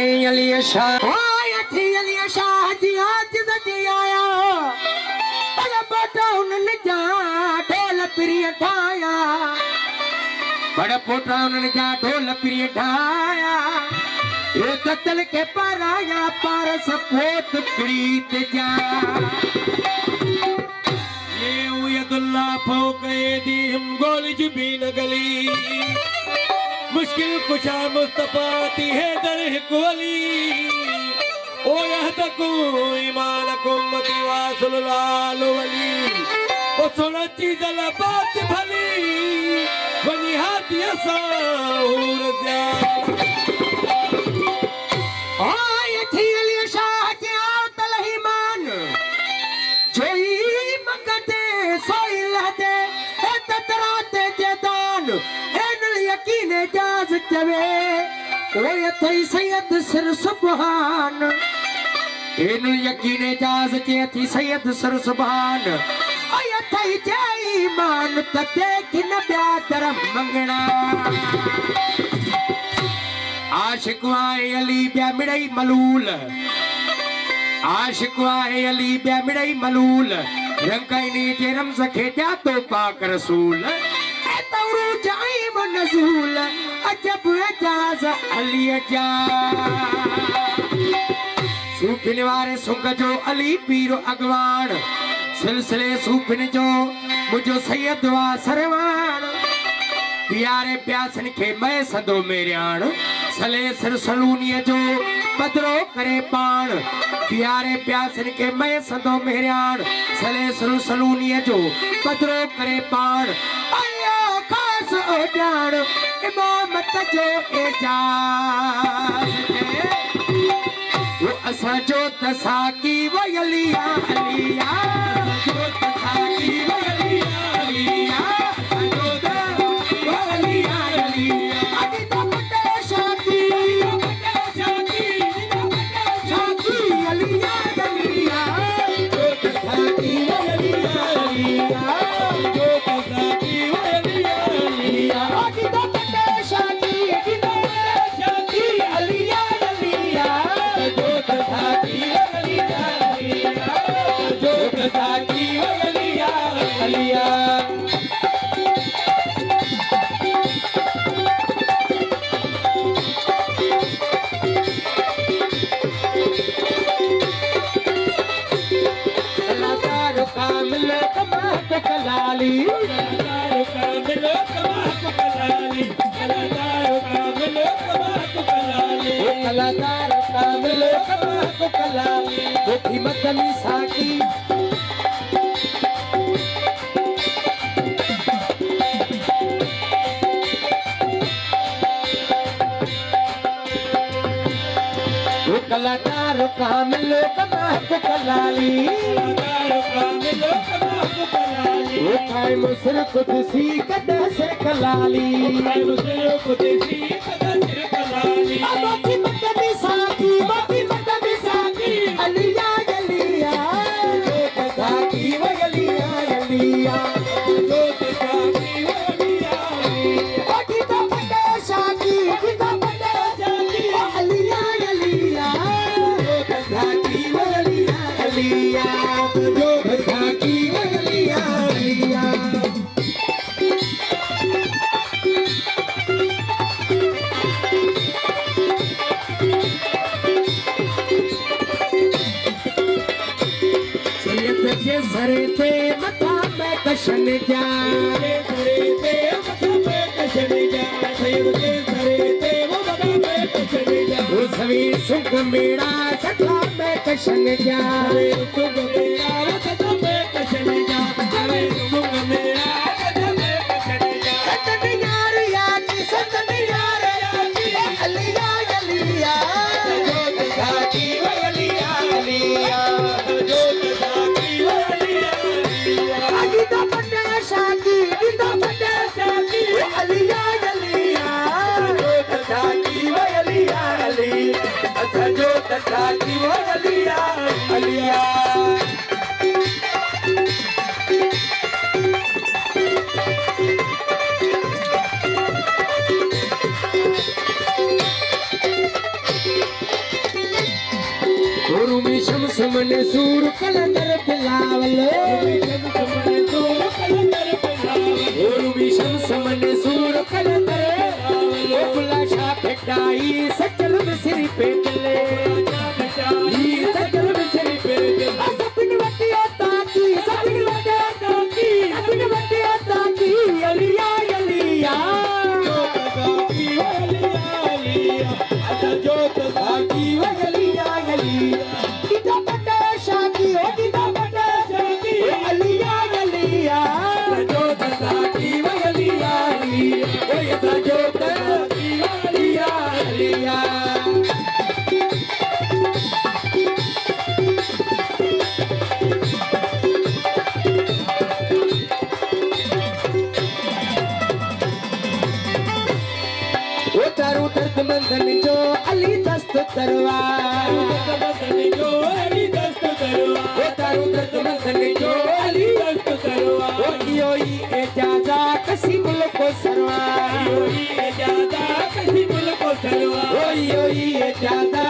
अली शाह अली शाह जी आज जी आया बड़ा पोटा उन्होंने जा ढोल प्रिय ठाया बड़ा पोटा उन्होंने जा ढोल प्रिय ठाया ये कत्ल के पर आया पर सपोत प्रीत जा ये उयदुल्ला फौक एदीहिम गोलिज बीन गली मुश्किल कुशा मुस्तफाती है दरहिक वली ओ यहतकु ईमानकुम मतिवासुलाल वली ओ सुनची जल बात भली वनी हाथी असाहूर ज़्यादा आय थी अली शाह के आवतल ईमान जोई मगते सोई लहदे ए ततराते जदान यकीन जाज चवे ओए थई सैयद सिर सुभान इन यकीन जाज के थी सैयद सिर सुभान ओए थई जय ईमान त देख न ब्यादर मंगना आशिक वाए अली ब्या मिड़ई मलूल आशिक वाए अली ब्या मिड़ई मलूल रंगैनी जे रमज खेजा तो पाक रसूल नज़ूल अजब एजाज अली जा सूफिन वारे सुंग जो अली पीरो अगवान सिलसिले सूफिन जो मुझो सैयद वा सरवान प्यारे प्यासन के मैं सदो मेरियान सले सिर सलूनीअ जो बदरो करे पान प्यारे प्यासन के मैं सदो मेरियान सले सिर सलूनीअ जो बदरो करे पान जान इमामत जो एजाज वो असा जो तसाकी वयलिया अलिया जो तसाकी वयलिया अलिया जो वयलिया अलिया अभी तो बटे शादी शादी अलिया अलिया जो तसाकी वयलिया अलिया जो तसाकी कलाली कलाकार कामिल कमाको कलाली देखी मदनी साकी कलाकार कामिल कमाको कलाली वो खाए मुसर कुदसी कदा से कलाली खाए मुसर कुदसी कदा से कलाली बाकी मदनी साकी अलिया अलिया जो तसाकी वो अलिया अलिया जो तसाकी वो अलिया बाकी तो बड़े साकी की तो बड़े साकी अलिया अलिया जो तसाकी वो अलिया अलिया जो तसाकी वो अलिया अलिया सरे थे मथा में कशन जा सरे थे मथा में कशन जा सरे थे वो मथा में कशन जा वो सभी सुख मेरा सथा में कशन जा सुख मेरा सथा में कशन जा सुख मेरा सथा में कशन जा सतन यार याकी अलिया अलिया जो तसाकी वो अलिया अलिया जो तसाकी वो अलिया अलिया उरुमी शम्स मंसूर कलंदर बिलावल उरुमी शम्स मंसूर कलंदर बुला शाह भेटाई सचल मिसरी पे दिले सचल मिसरी पे सपन वटिया ताकी सपन वटिया ताकी अलिया अलिया जोत ताकी अलिया अलिया किदा बड़ा शादी हो किदा बड़ा शादी अलिया अलिया जोत ताकी अलिया अलिया ये जोत ताकी अलिया अलिया तारू दर्द मंदन जो अली दस्त दरबार तारू दर्द मंदन जो अली दस्त दरबार योई एजाजा कसी मुल्क सरवा योई एजाजा कसी मुल्क सरवा योई एजाजा